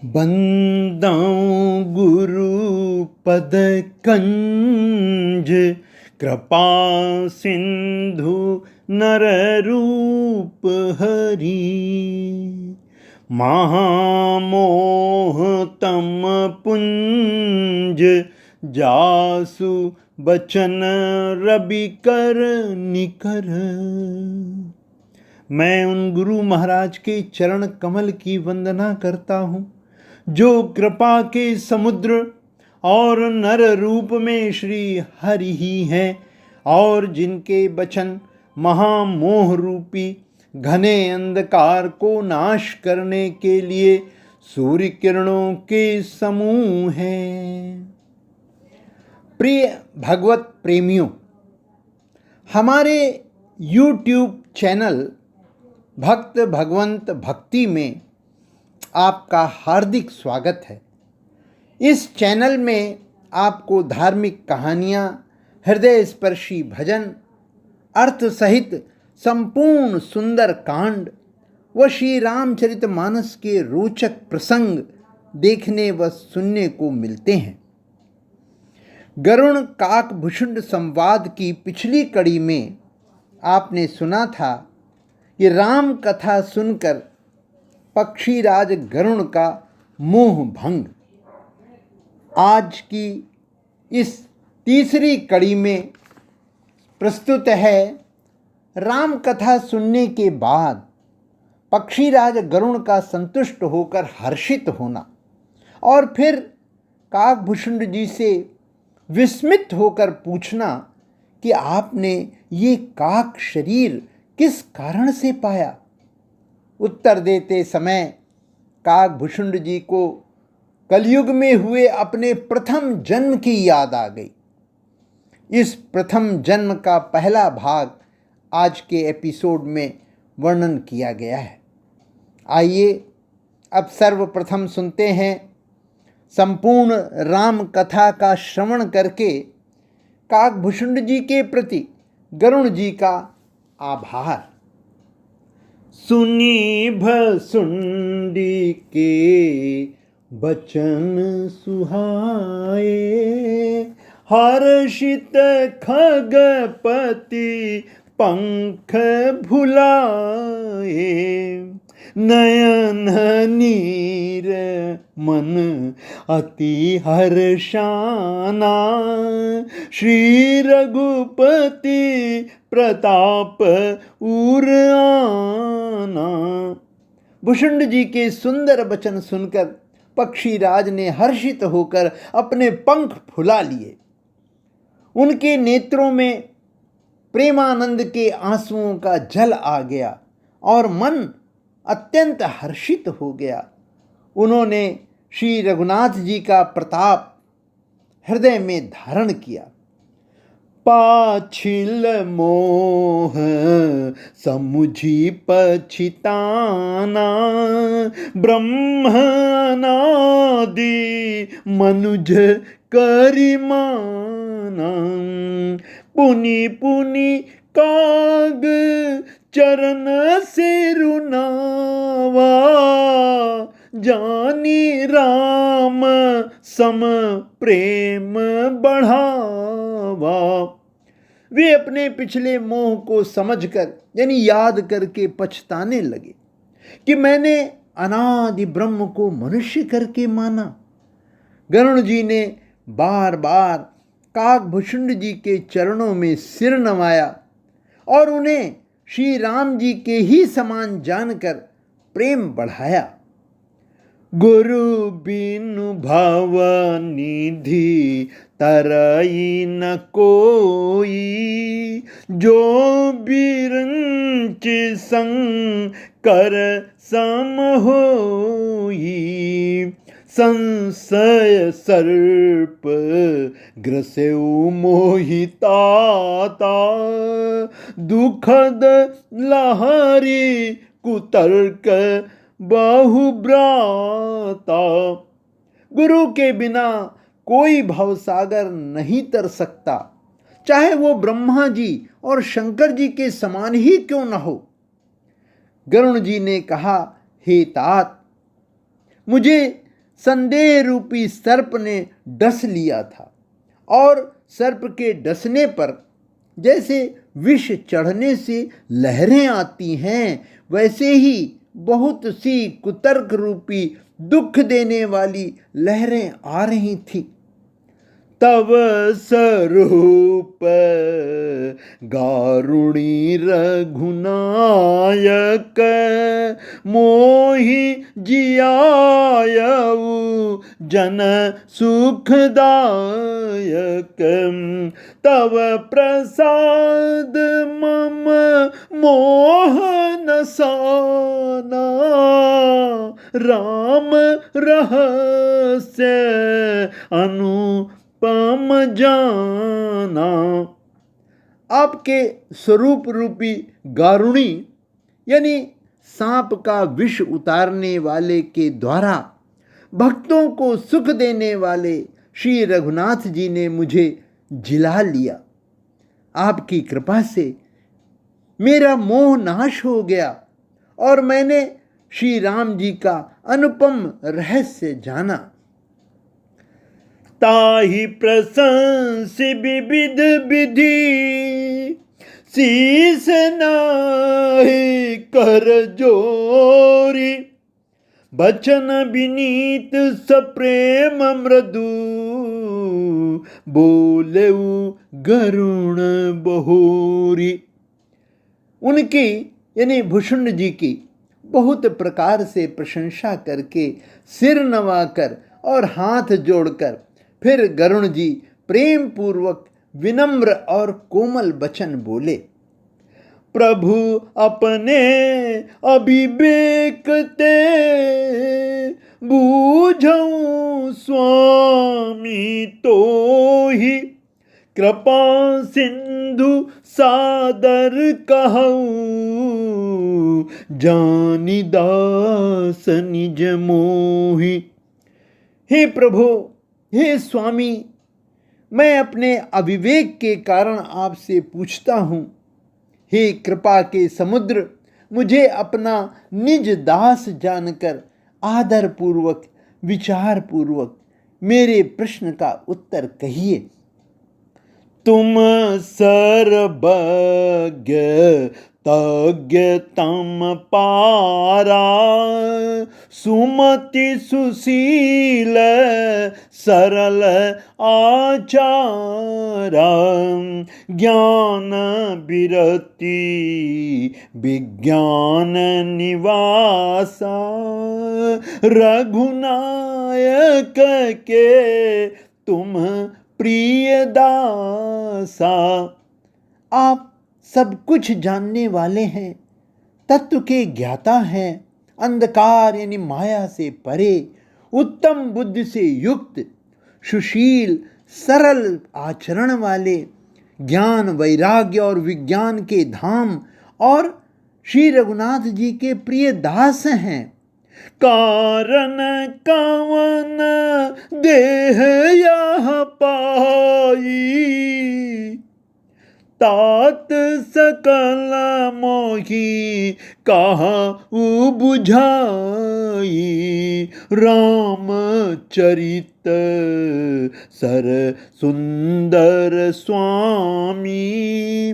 बंदाऊं गुरु पद कंज, कृपा सिंधु नर रूप हरि। महामोह तम पुंज, जासु बचन रवि कर निकर। मैं उन गुरु महाराज के चरण कमल की वंदना करता हूँ जो कृपा के समुद्र और नर रूप में श्री हरि ही हैं और जिनके वचन महामोह रूपी घने अंधकार को नाश करने के लिए सूर्य किरणों के समूह हैं। प्रिय भगवत प्रेमियों, हमारे YouTube चैनल भक्त भगवंत भक्ति में आपका हार्दिक स्वागत है। इस चैनल में आपको धार्मिक कहानियाँ, हृदय स्पर्शी भजन, अर्थ सहित संपूर्ण सुंदर कांड व श्री रामचरितमानस के रोचक प्रसंग देखने व सुनने को मिलते हैं। गरुण काक भुषुंड संवाद की पिछली कड़ी में आपने सुना था कि राम कथा सुनकर पक्षीराज गरुण का मोह भंग। आज की इस तीसरी कड़ी में प्रस्तुत है राम कथा सुनने के बाद पक्षीराज गरुण का संतुष्ट होकर हर्षित होना और फिर काकभूषुंड जी से विस्मित होकर पूछना कि आपने ये काक शरीर किस कारण से पाया। उत्तर देते समय काकभूषुंड जी को कलयुग में हुए अपने प्रथम जन्म की याद आ गई। इस प्रथम जन्म का पहला भाग आज के एपिसोड में वर्णन किया गया है। आइए अब सर्वप्रथम सुनते हैं संपूर्ण राम कथा का श्रवण करके काकभूषुंड जी के प्रति गरुण जी का आभार। सुनी भसुंडी के बचन सुहाए, हर्षित खगपति पंख भुलाए। नयन नीर मन अति हर्षाना, श्री रघुपति प्रताप उर आना। भुषुंड जी के सुंदर वचन सुनकर पक्षीराज ने हर्षित होकर अपने पंख फुला लिए। उनके नेत्रों में प्रेमानंद के आंसुओं का जल आ गया और मन अत्यंत हर्षित हो गया। उन्होंने श्री रघुनाथ जी का प्रताप हृदय में धारण किया। पाछिल मोह समुझी पछिताना, ब्रह्मनादि मनुज करिमाना। पुनि पुनि काग चरण से रुनावा, जानी राम सम प्रेम बढ़ावा। वे अपने पिछले मोह को समझकर यानी याद करके पछताने लगे कि मैंने अनादि ब्रह्म को मनुष्य करके माना। गरुण जी ने बार बार काकभूषुंड जी के चरणों में सिर नवाया और उन्हें श्री राम जी के ही समान जानकर प्रेम बढ़ाया। गुरु बिनु भव निधि तरई न कोई, जो बिरंच संकर सम होई। संशय सर्प ग्रसेउ मोहिताता, दुखद लहरी कुतर्क बहुब्राता। गुरु के बिना कोई भवसागर नहीं तर सकता, चाहे वो ब्रह्मा जी और शंकर जी के समान ही क्यों न हो। गरुण जी ने कहा, हे तात, मुझे संदेह रूपी सर्प ने डस लिया था, और सर्प के डसने पर जैसे विष चढ़ने से लहरें आती हैं, वैसे ही बहुत सी कुतर्क रूपी दुख देने वाली लहरें आ रही थी। तव स्वरूप गारुणी रघुनायक, मोहि जियायऊ जन सुखदायक। तव प्रसाद मम मोहन साना, राम रहस्य अनुपम जाना। आपके स्वरूप रूपी गारुणी यानी सांप का विष उतारने वाले के द्वारा भक्तों को सुख देने वाले श्री रघुनाथ जी ने मुझे जिला लिया। आपकी कृपा से मेरा मोह नाश हो गया और मैंने श्री राम जी का अनुपम रहस्य जाना। ताहि प्रशंस विविध विधि, शीस नाहि कर जोरी। बचन विनीत सप्रेम मृदु, बोलेऊ गरुण बहोरी। उनकी यानी भुषुंड जी की बहुत प्रकार से प्रशंसा करके सिर नवाकर और हाथ जोड़कर फिर गरुण जी प्रेम पूर्वक विनम्र और कोमल वचन बोले। प्रभु अपने अभिवेक ते, बूझऊं स्वामी तोहि। कृपा सिंधु सादर कहऊं, जानि दास निज मोहि। हे प्रभु, हे स्वामी, मैं अपने अविवेक के कारण आपसे पूछता हूँ। हे कृपा के समुद्र, मुझे अपना निज दास जानकर आदर पूर्वक विचार पूर्वक मेरे प्रश्न का उत्तर कहिए। तुम सर्वज्ञ तज्ञ तम पारा, सुमति सुशील सरल आचारा। ज्ञान विरति विज्ञान निवासा, रघुनायक के तुम प्रिय दासा। आप सब कुछ जानने वाले हैं, तत्व के ज्ञाता हैं, अंधकार यानी माया से परे, उत्तम बुद्धि से युक्त, सुशील सरल आचरण वाले, ज्ञान वैराग्य और विज्ञान के धाम और श्री रघुनाथ जी के प्रिय दास हैं। कारण कवन देह यह पाई, तात सकल मोहि कहु बुझाई। राम चरित सर सुंदर स्वामी,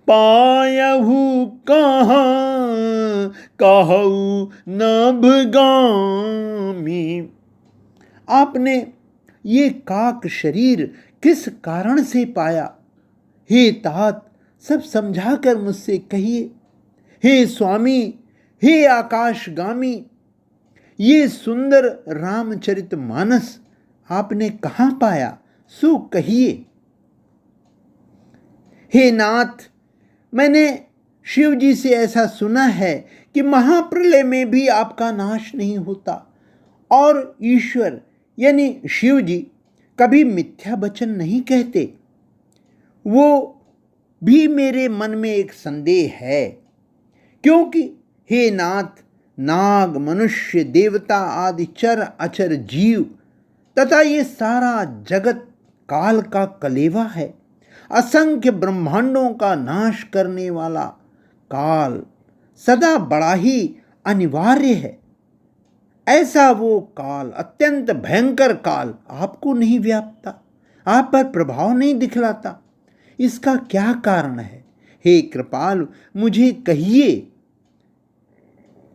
पायहु कहाँ कहु नभगामी। आपने ये काक शरीर किस कारण से पाया? हे तात, सब समझाकर मुझसे कहिए। हे स्वामी, हे आकाशगामी, ये सुंदर रामचरित मानस आपने कहाँ पाया, सो कहिए। हे नाथ, मैंने शिव जी से ऐसा सुना है कि महाप्रलय में भी आपका नाश नहीं होता, और ईश्वर यानी शिव जी कभी मिथ्या वचन नहीं कहते। वो भी मेरे मन में एक संदेह है, क्योंकि हे नाथ, नाग मनुष्य देवता आदि चर अचर जीव तथा ये सारा जगत काल का कलेवा है। असंख्य ब्रह्मांडों का नाश करने वाला काल सदा बड़ा ही अनिवार्य है। ऐसा वो काल, अत्यंत भयंकर काल आपको नहीं व्यापता, आप पर प्रभाव नहीं दिखलाता? इसका क्या कारण है? हे कृपालु, मुझे कहिए,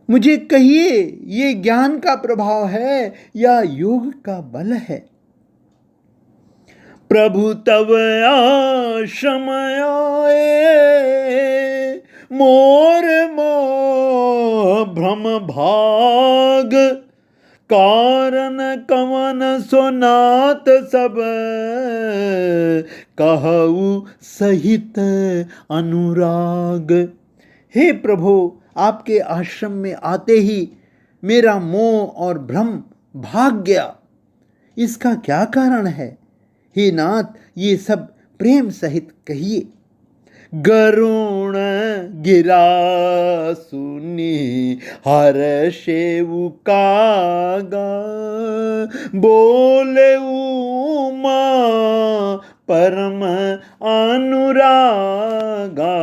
मुझे कहिए, ये ज्ञान का प्रभाव है या योग का बल है? प्रभु तव आश्रम आए, मोर मोह भ्रम भाग, कारण कवन सोनात सब, कहऊ सहित अनुराग। हे प्रभु, आपके आश्रम में आते ही मेरा मोह और भ्रम भाग गया। इसका क्या कारण है? हे नाथ, ये सब प्रेम सहित कहिए। गरुण गिरा सुनी हर्षेउ कागा, बोले उमा परम अनुरागा।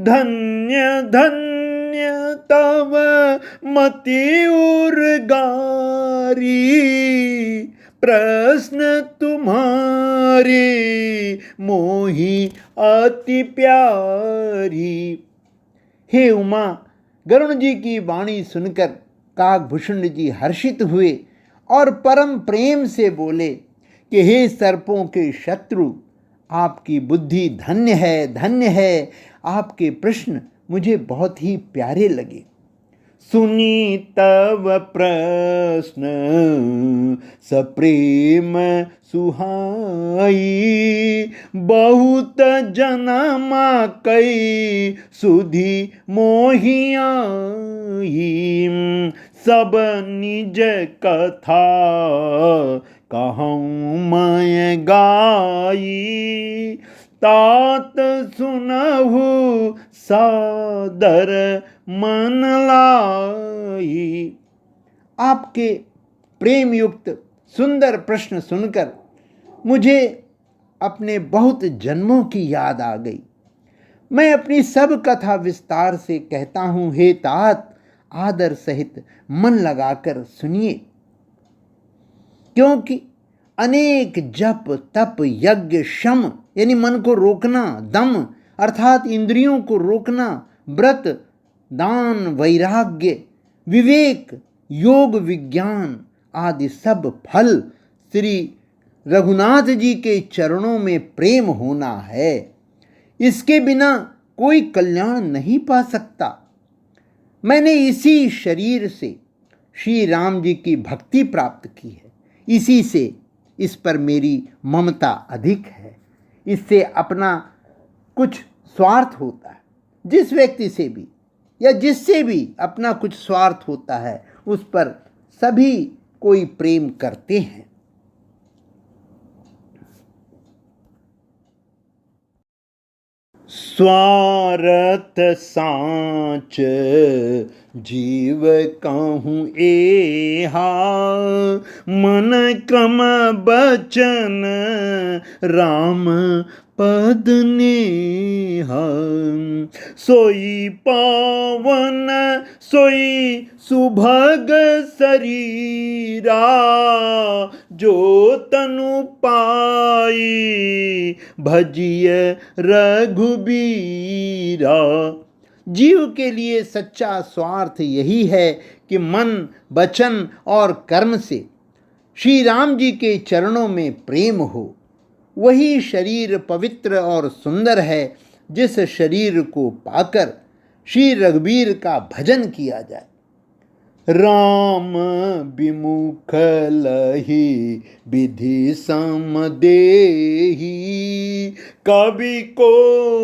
धन्य धन्य तव मति उर्गारी, प्रश्न तुम्हारी मोही अति प्यारी। हे उमा, गरुण जी की वाणी सुनकर काकभूषण जी हर्षित हुए और परम प्रेम से बोले कि हे सर्पों के शत्रु, आपकी बुद्धि धन्य है, धन्य है। आपके प्रश्न मुझे बहुत ही प्यारे लगे। सुनी तव प्रश्न सप्रेम सुहाई, बहुत जनमा कई सुधि मोहियाई। सब निज कथा कहूँ मैं गाई, तात सुनहु सादर मन लाई। आपके प्रेम युक्त सुंदर प्रश्न सुनकर मुझे अपने बहुत जन्मों की याद आ गई। मैं अपनी सब कथा विस्तार से कहता हूँ। हे तात, आदर सहित मन लगाकर सुनिए, क्योंकि अनेक जप तप यज्ञ शम यानी मन को रोकना, दम अर्थात इंद्रियों को रोकना, व्रत दान वैराग्य विवेक योग विज्ञान आदि सब फल श्री रघुनाथ जी के चरणों में प्रेम होना है। इसके बिना कोई कल्याण नहीं पा सकता। मैंने इसी शरीर से श्री राम जी की भक्ति प्राप्त की है, इसी से इस पर मेरी ममता अधिक है। इससे अपना कुछ स्वार्थ होता है। जिस व्यक्ति से भी या जिससे भी अपना कुछ स्वार्थ होता है, उस पर सभी कोई प्रेम करते हैं। स्वार्थ साँच जीव कहूँ एहा, मन क्रम बचन राम पद नेहा। सोई पावन सोई सुभग शरीरा, जो तनु पाई भजिय रघुबीरा। जीव के लिए सच्चा स्वार्थ यही है कि मन वचन और कर्म से श्री राम जी के चरणों में प्रेम हो। वही शरीर पवित्र और सुंदर है जिस शरीर को पाकर श्री रघुबीर का भजन किया जाए। राम विमुख लही विधि सम देही, कवि को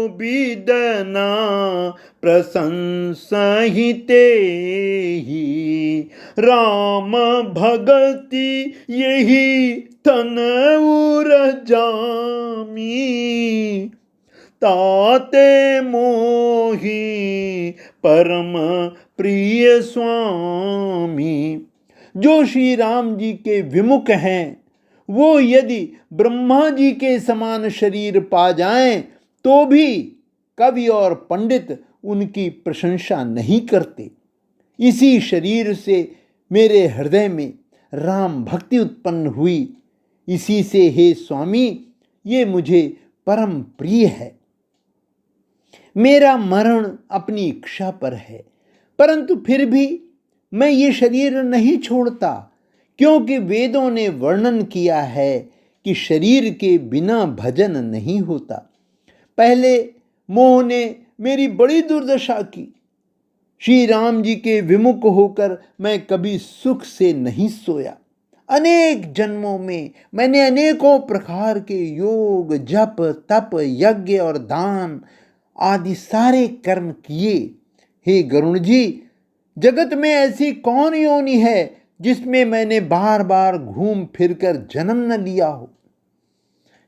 बिदना प्रशंसहि तेहि। राम भगति यही तन उर जामी, ताते मोही परम प्रिय स्वामी। जो श्री राम जी के विमुख हैं, वो यदि ब्रह्मा जी के समान शरीर पा जाएं तो भी कवि और पंडित उनकी प्रशंसा नहीं करते। इसी शरीर से मेरे हृदय में राम भक्ति उत्पन्न हुई। इसी से हे स्वामी, ये मुझे परम प्रिय है। मेरा मरण अपनी इच्छा पर है, परंतु फिर भी मैं ये शरीर नहीं छोड़ता, क्योंकि वेदों ने वर्णन किया है कि शरीर के बिना भजन नहीं होता। पहले मोह ने मेरी बड़ी दुर्दशा की। श्री राम जी के विमुख होकर मैं कभी सुख से नहीं सोया। अनेक जन्मों में मैंने अनेकों प्रकार के योग, जप, तप, यज्ञ और दान आदि सारे कर्म किए। हे गरुण जी, जगत में ऐसी कौन योनि है जिसमें मैंने बार बार घूम फिरकर जन्म न लिया हो।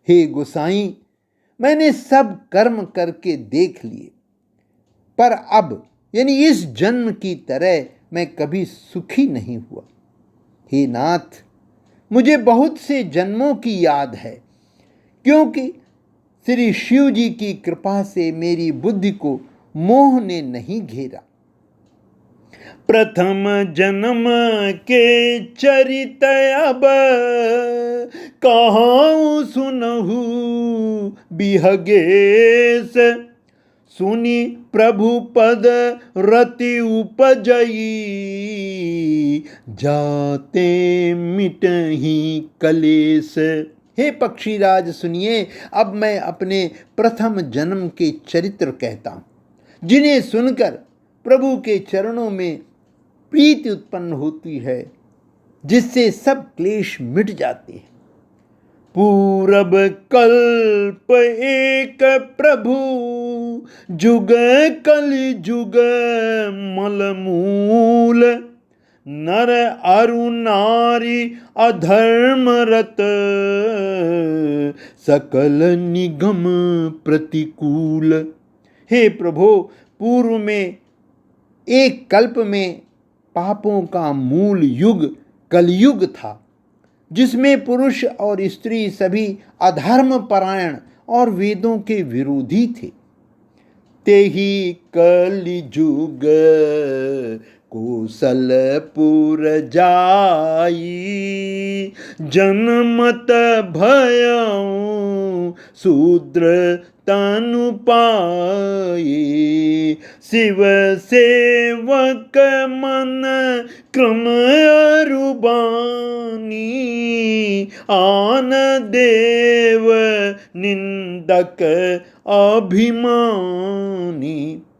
हे गोसाई, मैंने सब कर्म करके देख लिए, पर अब यानी इस जन्म की तरह मैं कभी सुखी नहीं हुआ। हे नाथ, मुझे बहुत से जन्मों की याद है, क्योंकि श्री शिव जी की कृपा से मेरी बुद्धि को मोह ने नहीं घेरा। प्रथम जन्म के चरित अब कहाँ सुनहु बिहगेश, सुनी प्रभु पद रति उपजई, जाते मिटहि कलेश। हे पक्षीराज सुनिए, अब मैं अपने प्रथम जन्म के चरित्र कहता हूँ, जिन्हें सुनकर प्रभु के चरणों में प्रीति उत्पन्न होती है, जिससे सब क्लेश मिट जाते हैं। पूरब कल्प एक प्रभु, जुग कलि जुग मलमूल, नर अरु नारी अधर्मरत, सकल निगम प्रतिकूल। हे प्रभु, पूर्व में एक कल्प में पापों का मूल युग कलयुग था, जिसमें पुरुष और स्त्री सभी अधर्म परायण और वेदों के विरोधी थे। तेहि कलिजुग कौशलपुर जाई, जनमत भयउ शूद्र तनु पाई, शिव सेवक मन क्रम अरुबानी, आन देव निंदक अभिमानी।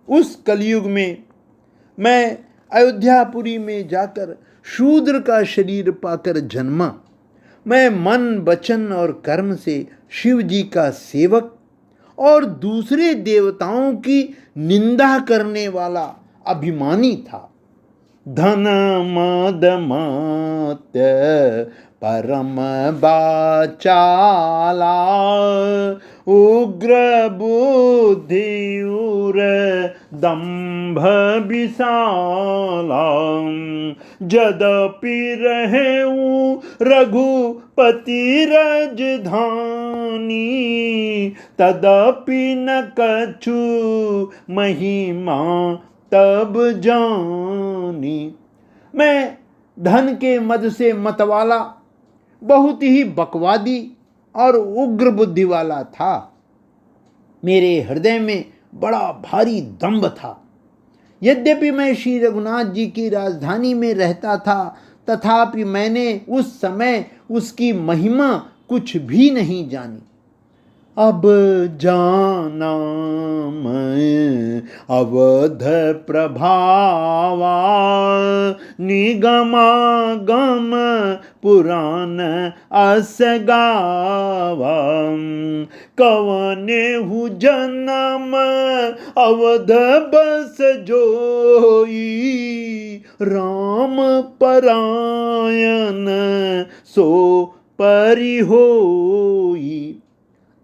उस कलयुग में मैं अयोध्यापुरी में जाकर शूद्र का शरीर पाकर जन्मा। मैं मन, वचन और कर्म से शिव जी का सेवक और दूसरे देवताओं की निंदा करने वाला अभिमानी था। धन मद मात्य परम बाचाला, उग्र बुद्धि उर दंभ विशाला, जदपि रहेऊ रघुपति राजधानी, तदपि न कछु महिमा तब जानी। मैं धन के मद से मतवाला, बहुत ही बकवादी और उग्र बुद्धि वाला था। मेरे हृदय में बड़ा भारी दंभ था। यद्यपि मैं श्री रघुनाथ जी की राजधानी में रहता था, तथापि मैंने उस समय उसकी महिमा कुछ भी नहीं जानी। अब जाना मैं अवध प्रभावा, निगमागम पुराण अस गावा, कवने हु जन्म अवध बस जोई, राम परायण सो परि होई।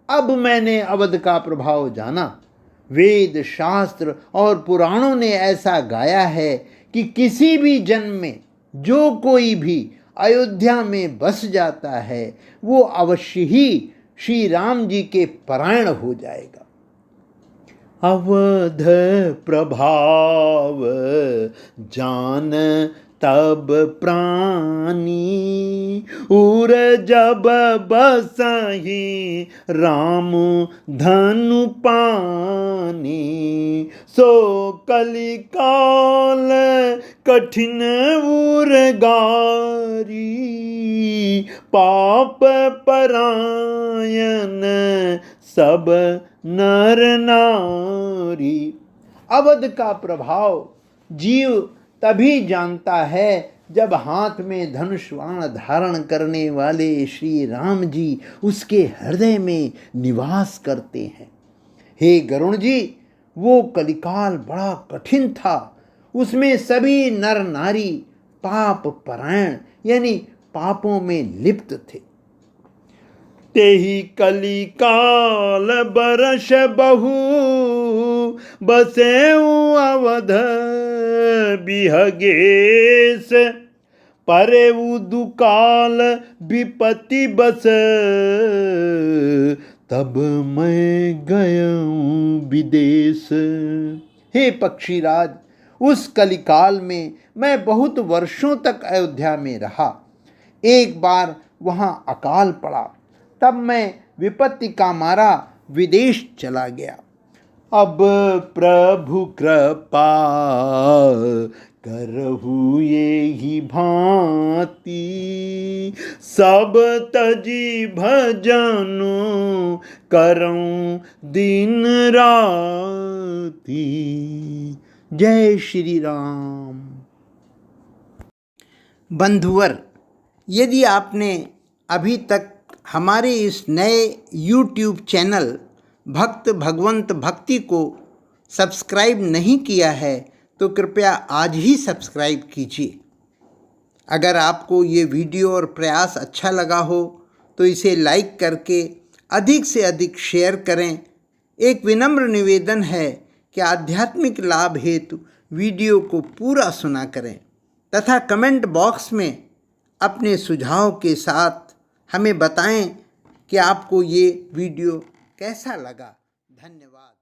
अब मैंने अवध का प्रभाव जाना। वेद, शास्त्र और पुराणों ने ऐसा गाया है कि किसी भी जन्म में जो कोई भी अयोध्या में बस जाता है, वो अवश्य ही श्री राम जी के परायण हो जाएगा। अवध प्रभाव जान तब प्राणी उर जब बसहि राम धनु पानी। सो कलिकाल कठिन उर गारी पाप परायण सब नर नारी। अवध का प्रभाव जीव तभी जानता है जब हाथ में धनुष बाण धारण करने वाले श्री राम जी उसके हृदय में निवास करते हैं। हे गरुण जी, वो कलिकाल बड़ा कठिन था, उसमें सभी नर नारी पाप परायण यानी पापों में लिप्त थे। तेहि कलिकाल बरस बहु बसेउ अवध बिहगेश। परेउ दुकाल विपत्ति बस तब मैं गयूं विदेश। हे पक्षीराज, उस कलिकाल में मैं बहुत वर्षों तक अयोध्या में रहा। एक बार वहाँ अकाल पड़ा, तब मैं विपत्ति का मारा विदेश चला गया। अब प्रभु कृपा करहु ये ही भांति सब तजी भजनु करऊं दिन राती। जय श्री राम। बंधुवर, यदि आपने अभी तक हमारे इस नए YouTube चैनल भक्त भगवंत भक्ति को सब्सक्राइब नहीं किया है तो कृपया आज ही सब्सक्राइब कीजिए। अगर आपको ये वीडियो और प्रयास अच्छा लगा हो तो इसे लाइक करके अधिक से अधिक शेयर करें। एक विनम्र निवेदन है कि आध्यात्मिक लाभ हेतु वीडियो को पूरा सुना करें तथा कमेंट बॉक्स में अपने सुझाव के साथ हमें बताएं कि आपको ये वीडियो कैसा लगा। धन्यवाद।